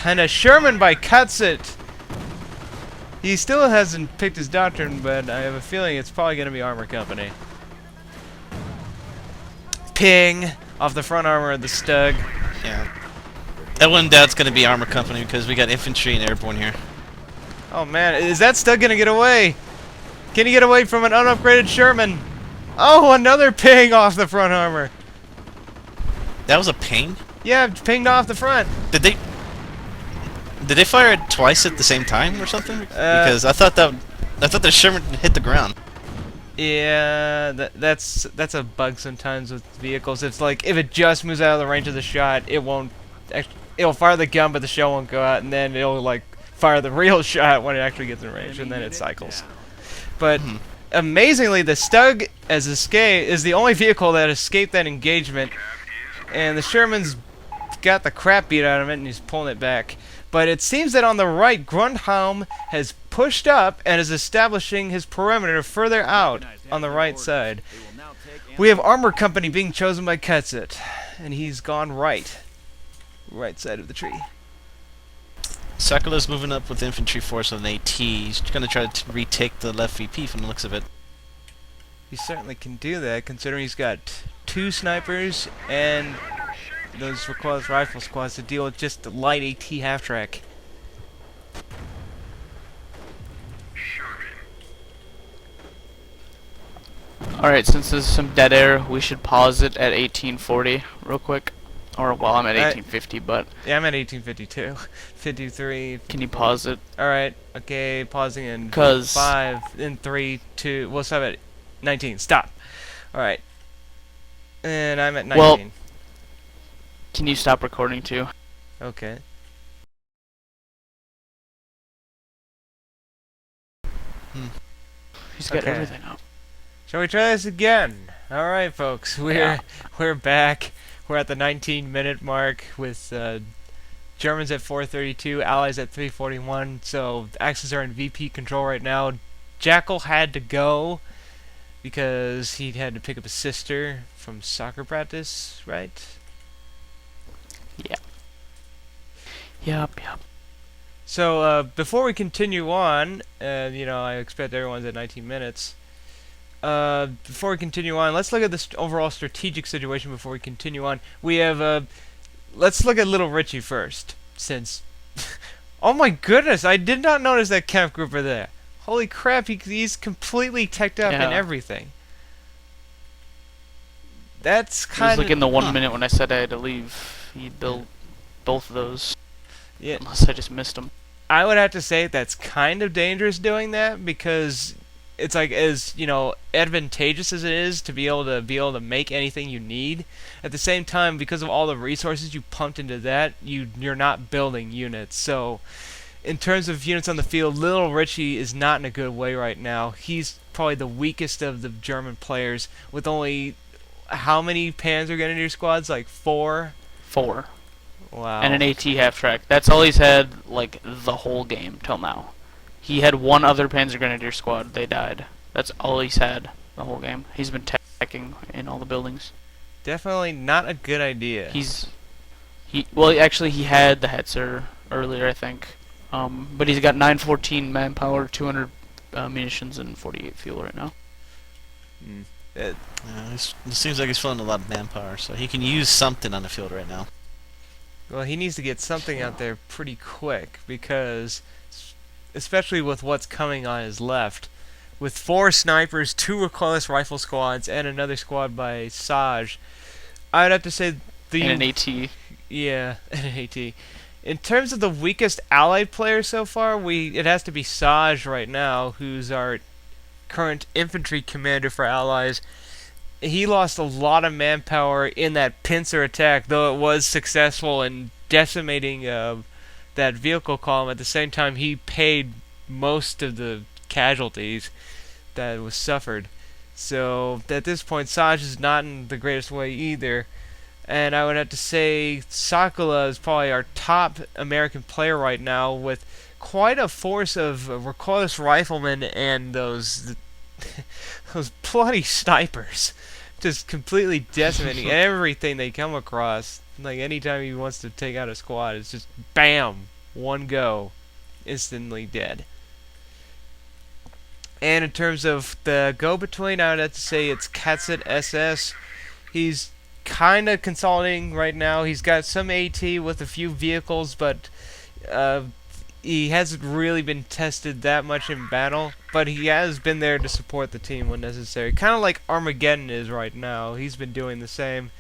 And a Sherman by katsutSS. He still hasn't picked his doctrine, but I have a feeling it's probably going to be Armor Company. Ping! Off the front armor of the Stug. Yeah. I wouldn't doubt it's going to be Armor Company because we got Infantry and Airborne here. Oh man, is that Stug going to get away? Can he get away from an unupgraded Sherman? Oh, another ping off the front armor. That was a ping? Yeah, it pinged off the front. Did they fire it twice at the same time or something? Because I thought the Sherman hit the ground. Yeah, that's a bug sometimes with vehicles. It's like if it just moves out of the range of the shot, it'll fire the gun, but the shell won't go out, and then it'll like fire the real shot when it actually gets in range, and then it cycles. But amazingly, the Stug is the only vehicle that escaped that engagement, and the Sherman's got the crap beat out of it, and he's pulling it back. But it seems that on the right, Grundhelm has pushed up and is establishing his perimeter further out on the right side. We have Armor Company being chosen by katsutSS, and he's gone right side of the tree. Sakula's moving up with infantry force on an AT. He's going to try to retake the left VP from the looks of it. He certainly can do that, considering he's got 2 snipers and those recoilless rifle squads to deal with just the light AT half-track. Alright, since there's some dead air, we should pause it at 1840 real quick. Or, well, I'm at 1850, but... Yeah, I'm at 1852. 53... Can you pause it? Alright, okay, pausing in 'Cause 5, in 3, 2... We'll stop at 19. Stop! Alright. And I'm at 19. Well, can you stop recording too? Okay. He's got Okay. everything up. Shall we try this again? Alright, folks. We're back. We're at the 19-minute mark with Germans at 432, Allies at 341. So the Axis are in VP control right now. Jackal had to go because he had to pick up his sister from soccer practice, right? Yeah. Yup. So before we continue on, I expect everyone's at 19 minutes. Before we continue on, let's look at the overall strategic situation before we continue on. We have, let's look at lilrichy first, since... Oh my goodness, I did not notice that camp grouper there. Holy crap, he's completely teched up and everything. That's kind of... It was like in the 1 minute when I said I had to leave, he built both of those. Yeah. Unless I just missed them. I would have to say that's kind of dangerous doing that, because it's like as advantageous as it is to be able to make anything you need. At the same time, because of all the resources you pumped into that, you're not building units. So, in terms of units on the field, lilrichy is not in a good way right now. He's probably the weakest of the German players, with only how many Panzer Grenadier squads? Like 4. 4. Wow. And an AT half-track. That's all he's had, like, the whole game till now. He had one other Panzer Grenadier squad. They died. That's all he's had the whole game. He's been teching in all the buildings. Definitely not a good idea. Well, actually, he had the Hetzer earlier, I think. But he's got 914 manpower, 200 munitions, and 48 fuel right now. It seems like he's filling a lot of manpower, so he can use something on the field right now. Well, he needs to get something out there pretty quick, because, especially with what's coming on his left, with 4 snipers, 2 recoilless rifle squads, and another squad by Saj, I'd have to say the... And an AT. Yeah, and an AT. In terms of the weakest allied player so far, it has to be Saj right now, who's our current infantry commander for allies. He lost a lot of manpower in that pincer attack, though it was successful in decimating that vehicle column. At the same time, he paid most of the casualties that was suffered. So at this point, Saj is not in the greatest way either. And I would have to say Sakula is probably our top American player right now, with quite a force of recoilless riflemen and those bloody snipers. just completely decimating everything they come across. Like, anytime he wants to take out a squad, it's just BAM! One go. Instantly dead. And in terms of the go-between, I would have to say it's katsutSS. He's kind of consolidating right now. He's got some AT with a few vehicles, but he hasn't really been tested that much in battle. But he has been there to support the team when necessary. Kind of like Armorgedon is right now. He's been doing the same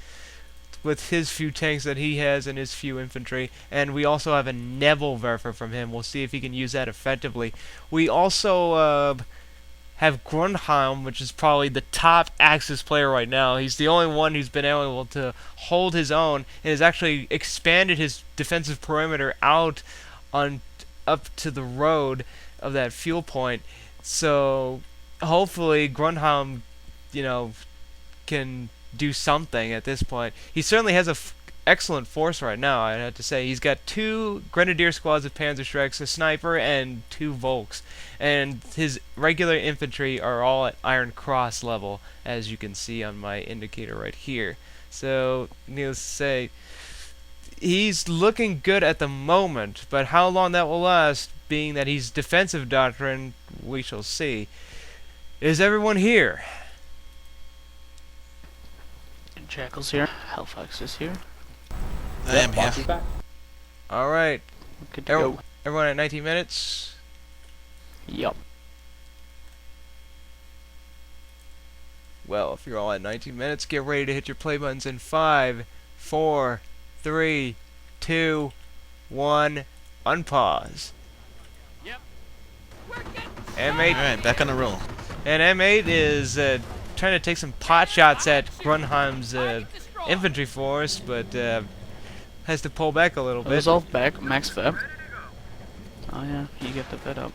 with his few tanks that he has and his few infantry. And we also have a Nebelwerfer from him. We'll see if he can use that effectively. We also have Grundhelm, which is probably the top Axis player right now. He's the only one who's been able to hold his own and has actually expanded his defensive perimeter out on up to the road of that fuel point. So hopefully Grundhelm, you know, can do something at this point. He certainly has a excellent force right now, I'd have to say. He's got 2 Grenadier squads of Panzerschrecks, a sniper, and 2 Volks. And his regular infantry are all at Iron Cross level, as you can see on my indicator right here. So, needless to say, he's looking good at the moment, but how long that will last, being that he's defensive doctrine, we shall see. Is everyone here? Jackal's here. Hellfox is here. I am here. Alright. Good to go. Everyone at 19 minutes? Yup. Well, if you're all at 19 minutes, get ready to hit your play buttons in 5, 4, 3, 2, 1, unpause. Yep. M8. Alright, back on the roll. And M8 is trying to take some pot shots at Grundheim's infantry force, but has to pull back a little bit. Those all back, max Feb. Oh yeah, you get the bed up.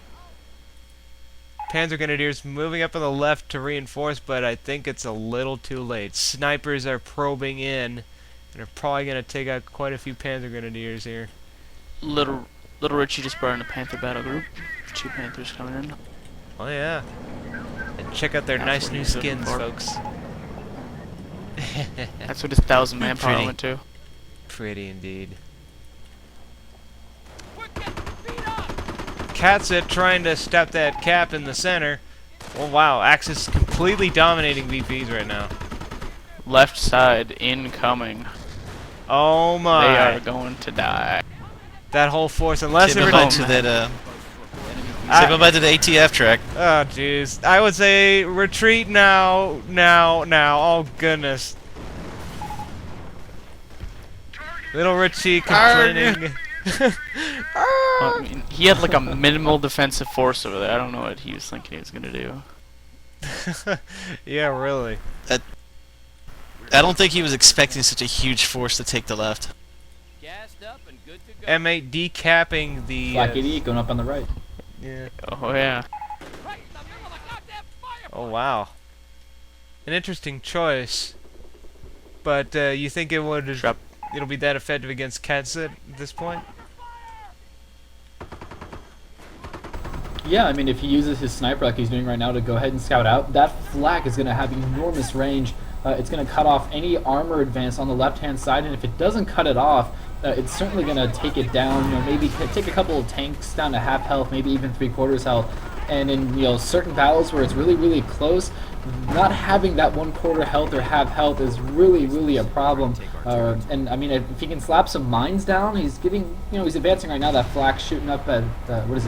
Panzer Grenadiers moving up on the left to reinforce, but I think it's a little too late. Snipers are probing in, and are probably going to take out quite a few Panzer Grenadiers here. lilrichy just brought in a Panther battle group. 2 Panthers coming in. Oh yeah. And check out their nice new skins, folks. That's what his 1,000 manpower Pretty. went to. Pretty indeed. Katsut trying to step that cap in the center. Oh wow, Axis completely dominating VPs right now. Left side incoming. Oh my. They are going to die. That whole force, unless Say they bye-bye were... to that, say bye-bye to the ATF track. Oh jeez. I would say retreat now, now. Oh goodness. lilrichy complaining. I mean, he had like a minimal defensive force over there. I don't know what he was thinking he was gonna do. Yeah, really. I don't think he was expecting such a huge force to take the left. Gassed up and good to go. M8 decapping the... Black idiot going up on the right. yeah. Oh yeah. Right in the middle of a goddamn fire. Oh wow. An interesting choice. But you think it would... Drop. It'll be that effective against Katsut at this point? Yeah, I mean, if he uses his sniper like he's doing right now to go ahead and scout out, that flak is going to have enormous range. It's going to cut off any armor advance on the left-hand side, and if it doesn't cut it off, it's certainly going to take it down. You know, maybe take a couple of tanks down to half health, maybe even 3/4 health. And in certain battles where it's really, really close, not having that 1/4 health or half health is really, really a problem. And I mean, if he can slap some mines down, he's getting, he's advancing right now. That flak's shooting up at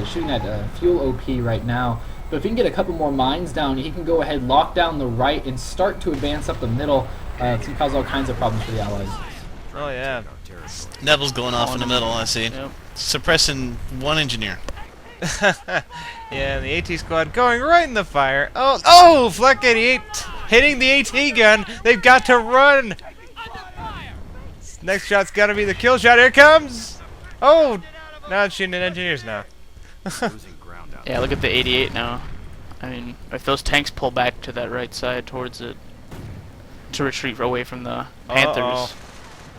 shooting at fuel OP right now. But if he can get a couple more mines down, he can go ahead, lock down the right, and start to advance up the middle. It's going to cause all kinds of problems for the Allies. Oh yeah. Neville's going off in the middle, I see. Yep. Suppressing 1 engineer. Yeah, and the AT squad going right in the fire. Oh, Flak 88 hitting the AT gun. They've got to run. Next shot's got to be the kill shot. Here it comes. Oh, now it's shooting at engineers now. Yeah, look at the 88 now. I mean, if those tanks pull back to that right side towards it to retreat away from the Panthers.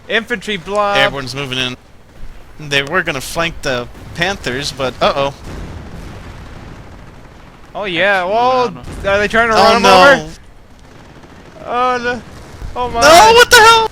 Infantry blob. Airborne's moving in. They were going to flank the Panthers, but uh-oh. Oh yeah. Actually, Whoa. I don't know. Are they trying to Oh run them no. over? Oh no! Oh my! No, what the hell?